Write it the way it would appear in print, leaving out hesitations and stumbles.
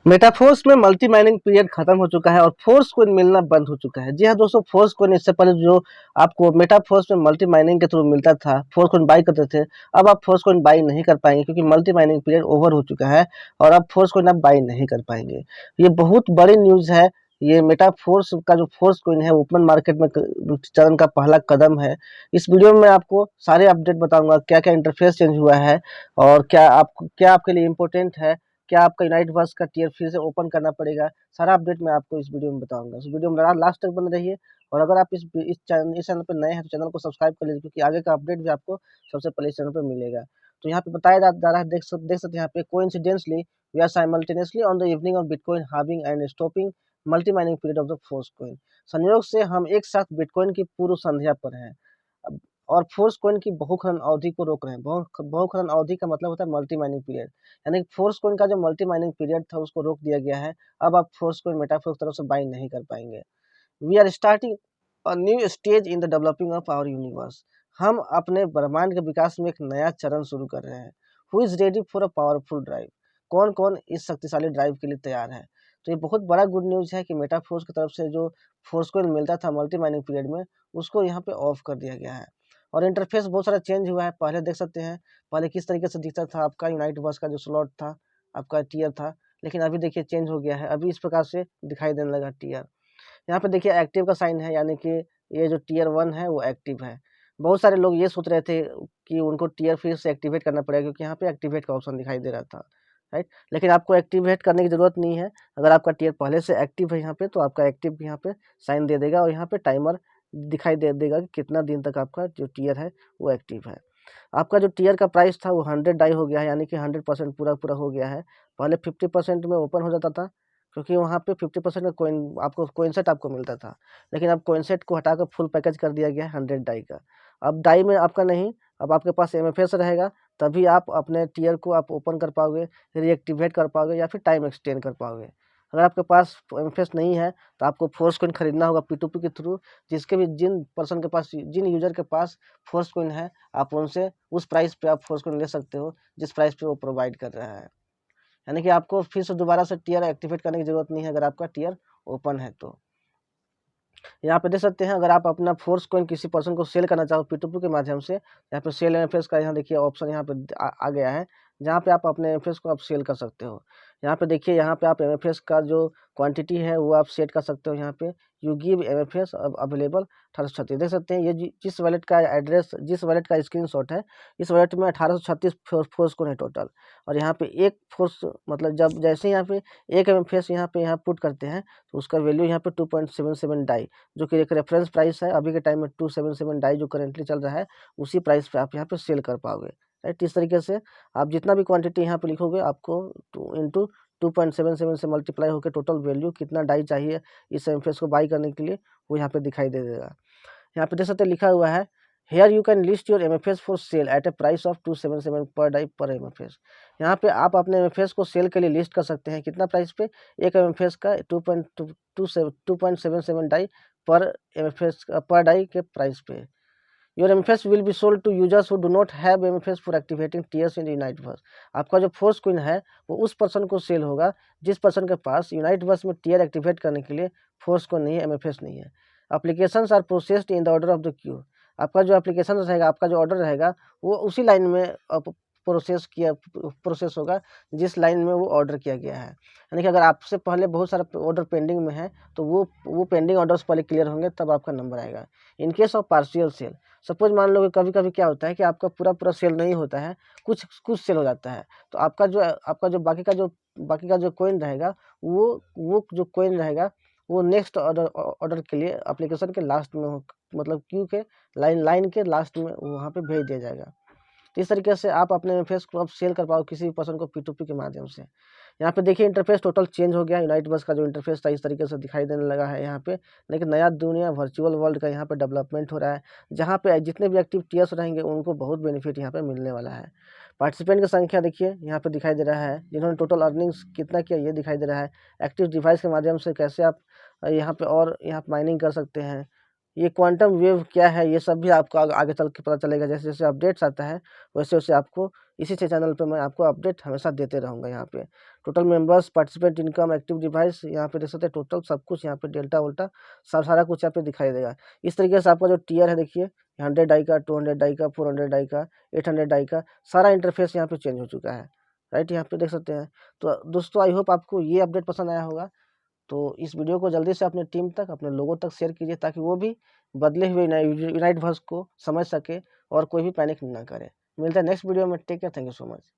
Metaphors में multi mining period खत्म हो चुका है और फोर्स कोइन मिलना बंद हो चुका है। जी हाँ दोस्तों, फोर्स कोइन इससे पहले जो आपको मेटाफोर्स में मल्टी माइनिंग के थ्रू मिलता था, फोर्स कोइन बाई करते थे, अब आप फोर्स कोइन बाई नहीं कर पाएंगे क्योंकि मल्टी माइनिंग पीरियड ओवर हो चुका है और अब फोर्स कोइन आप बाई नहीं कर पाएंगे। ये बहुत बड़ी न्यूज है। ये मेटाफोर्स का जो फोर्स कोइन है ओपन मार्केट में चलन का पहला कदम है। इस वीडियो में मैं आपको सारे अपडेट बताऊंगा, क्या क्या इंटरफेस चेंज हुआ है और क्या आपके लिए इम्पोर्टेंट है, क्या आपका यूनाइट वर्स का टियर फिर से ओपन करना पड़ेगा। सारा अपडेट मैं आपको इस वीडियो में बताऊंगा। इस वीडियो में लास्ट तक बने रहिए और अगर आप इस चैनल पर नए हैं तो चैनल को सब्सक्राइब कर लीजिए क्योंकि आगे का अपडेट भी आपको सबसे पहले इस चैनल पर मिलेगा। तो यहाँ पे बताया जा रहा है, देख सकते हैं यहाँ पे, coincidentally we are simultaneously on the evening of bitcoin halving and stopping multi mining period of the force coin. संयोग से हम एक साथ बिटकॉइन की पूर्व संध्या पर हैं और फोर्स कोइन की बहुखनन अवधि को रोक रहे हैं। बहुखनन अवधि का मतलब होता है मल्टी माइनिंग पीरियड, यानी कि फोर्स कोइन का जो मल्टी माइनिंग पीरियड था उसको रोक दिया गया है। अब आप फोर्स कोइन मेटाफोर्स तरफ से बाइंग नहीं कर पाएंगे। We are starting a new stage in the developing of our universe. हम अपने ब्रह्मांड के विकास में एक नया चरण शुरू कर रहे हैं। Who is ready for a powerful drive? कौन कौन इस शक्तिशाली ड्राइव के लिए तैयार है? तो ये बहुत बड़ा गुड न्यूज है कि मेटाफोर्स की तरफ से जो फोर्स कोइन मिलता था मल्टी माइनिंग पीरियड में, उसको यहाँ पे ऑफ कर दिया गया है और इंटरफेस बहुत सारा चेंज हुआ है। पहले देख सकते हैं, पहले किस तरीके से दिखता था आपका यूनाइट वर्स का जो स्लॉट था, आपका टियर था, लेकिन अभी देखिए चेंज हो गया है। अभी इस प्रकार से दिखाई देने लगा टियर। यहाँ पे देखिए एक्टिव का साइन है, यानी कि ये जो टियर 1 है वो एक्टिव है। बहुत सारे लोग ये सोच रहे थे कि उनको टियर फिर से एक्टिवेट करना पड़ेगा क्योंकि यहाँ पे एक्टिवेट का ऑप्शन दिखाई दे रहा था, राइट। लेकिन आपको एक्टिवेट करने की ज़रूरत नहीं है। अगर आपका टियर पहले से एक्टिव है यहाँ पे, तो आपका एक्टिव यहाँ पे साइन दे देगा और यहाँ पे टाइमर दिखाई दे देगा कि कितना दिन तक आपका जो टियर है वो एक्टिव है। आपका जो टियर का प्राइस था वो 100 डाई हो गया है, यानी कि 100% पूरा हो गया है। पहले 50% में ओपन हो जाता था क्योंकि वहाँ पे 50% का कोइन आपको कोइन सेट आपको मिलता था, लेकिन अब कोइन सेट को हटाकर फुल पैकेज कर दिया गया है 100 डाई का। अब डाई में आपका नहीं, अब आपके पास एमएफएस रहेगा, तभी आप अपने टियर को आप ओपन कर पाओगे, रीएक्टिवेट कर पाओगे या फिर टाइम एक्सटेंड कर पाओगे। अगर आपके पास एमएफएस नहीं है तो आपको फोर्स कोइन खरीदना होगा P2P के थ्रू। जिसके भी जिन पर्सन के पास, जिन यूजर के पास फोर्स कोइन है, आप उनसे उस प्राइस पे आप फोर्स कोइन ले सकते हो जिस प्राइस पे वो प्रोवाइड कर रहा है। यानी कि आपको फिर से दोबारा से टियर एक्टिवेट करने की जरूरत नहीं है अगर आपका टियर ओपन है तो। यहाँ पे देख सकते हैं, अगर आप अपना फोर्स कोइन किसी पर्सन को सेल करना चाहो P2P के माध्यम से, यहाँ पे सेल एमएफएस का यहाँ देखिए ऑप्शन यहाँ पे आ गया है, जहाँ पे आप अपने एमएफएस को आप सेल कर सकते हो। यहाँ पे देखिए, यहाँ पे आप एमएफएस का जो क्वांटिटी है वो आप सेट कर सकते हो। यहाँ पे यू गिव एमएफएस अवेलेबल 1836 देख सकते हैं। ये जिस वॉलेट का एड्रेस, जिस वॉलेट का स्क्रीनशॉट है, इस वॉलेट में 1836 फोर्स कोइन है टोटल। और यहाँ पे एक फोर्स, मतलब जब जैसे यहाँ पे एक एमएफएस यहाँ पुट करते हैं तो उसका वैल्यू यहाँ पे 2.77 डाई, जो कि एक रेफरेंस प्राइस है अभी के टाइम में 277 डाई जो करेंटली चल रहा है, उसी प्राइस पे आप यहाँ पे सेल कर पाओगे, राइट। इस तरीके से आप जितना भी क्वांटिटी यहाँ पे लिखोगे, आपको 2.77 से मल्टीप्लाई होकर टोटल वैल्यू कितना डाई चाहिए इस एमफेस को बाई करने के लिए, वो यहाँ पे दिखाई दे देगा। यहाँ पे देख सकते लिखा हुआ है, here you can list your MFS for sale at a price of 277 पर डाई पर एमएफएस। यहाँ पे आप अपने एमएफएस को सेल के लिए लिस्ट कर सकते हैं। कितना प्राइस पे? एक एमएफएस का 2.77 डाई पर एमएफएस पर डाई के प्राइस पे। Your MFS will be sold to users who do not have MFS for activating tiers in unite verse. आपका जो फोर्स क्वीन है वो उस पर्सन को सेल होगा जिस पर्सन के पास यूनाइट वर्स में टीयर एक्टिवेट करने के लिए फोर्स क्वीन नहीं है, एमएफएस नहीं है। Applications are processed in the order of the queue. आपका जो एप्लीकेशन रहेगा, आपका जो ऑर्डर रहेगा, वो उसी लाइन में प्रोसेस होगा जिस लाइन में वो ऑर्डर किया गया है। यानी कि अगर आपसे पहले बहुत सारा ऑर्डर पेंडिंग में है तो वो पेंडिंग ऑर्डर्स पहले क्लियर होंगे, तब आपका नंबर आएगा। In case of partial sale, suppose मान लो कि कभी कभी क्या होता है कि आपका पूरा सेल नहीं होता है, कुछ कुछ सेल हो जाता है, तो आपका जो बाकी का जो कॉइन रहेगा, वो जो कॉइन रहेगा वो नेक्स्ट ऑर्डर के लिए एप्लीकेशन के लास्ट में मतलब क्यू के लाइन के लास्ट में वहाँ पे भेज दिया जाएगा। तो इस तरीके से आप अपने फेस को अब सेल कर पाओ किसी भी पर्सन को P2P के माध्यम से। यहाँ पे देखिए इंटरफेस टोटल चेंज हो गया। यूनाइट बस का जो इंटरफेस था इस तरीके से दिखाई देने लगा है यहाँ पे, लेकिन नया दुनिया वर्चुअल वर्ल्ड का यहाँ पे डेवलपमेंट हो रहा है, जहाँ पे जितने भी एक्टिव टीयर्स रहेंगे उनको बहुत बेनिफिट यहाँ पे मिलने वाला है। पार्टिसिपेंट की संख्या देखिए यहाँ पे दिखाई दे रहा है, जिन्होंने टोटल अर्निंग्स कितना किया ये दिखाई दे रहा है। एक्टिव डिवाइस के माध्यम से कैसे आप यहाँ पे और यहाँ माइनिंग कर सकते हैं, ये क्वांटम वेव क्या है, ये सब भी आपको आगे चल के पता चलेगा। जैसे जैसे अपडेट्स आता है वैसे वैसे आपको इसी से चैनल पे मैं आपको अपडेट हमेशा देते रहूँगा। यहाँ पे total members, participant, income, active device, यहाँ पे देख सकते हैं टोटल सब कुछ, यहाँ पे डेल्टा वोल्टा सारा कुछ यहाँ पे दिखाई देगा। इस तरीके से आपका जो टियर है देखिए 100 डाई का, 200 डाई का, 400 डाई का, 800 डाई का सारा इंटरफेस यहाँ पे चेंज हो चुका है। राइट, यहाँ पे देख सकते हैं। तो दोस्तों आई होप आपको ये अपडेट पसंद आया होगा। तो इस वीडियो को जल्दी से अपने टीम तक, अपने लोगों तक शेयर कीजिए ताकि वो भी बदले हुए यूनाइट वर्स को समझ सके और कोई भी पैनिक ना करे। मिलते हैं नेक्स्ट वीडियो में। Take care, thank you so much.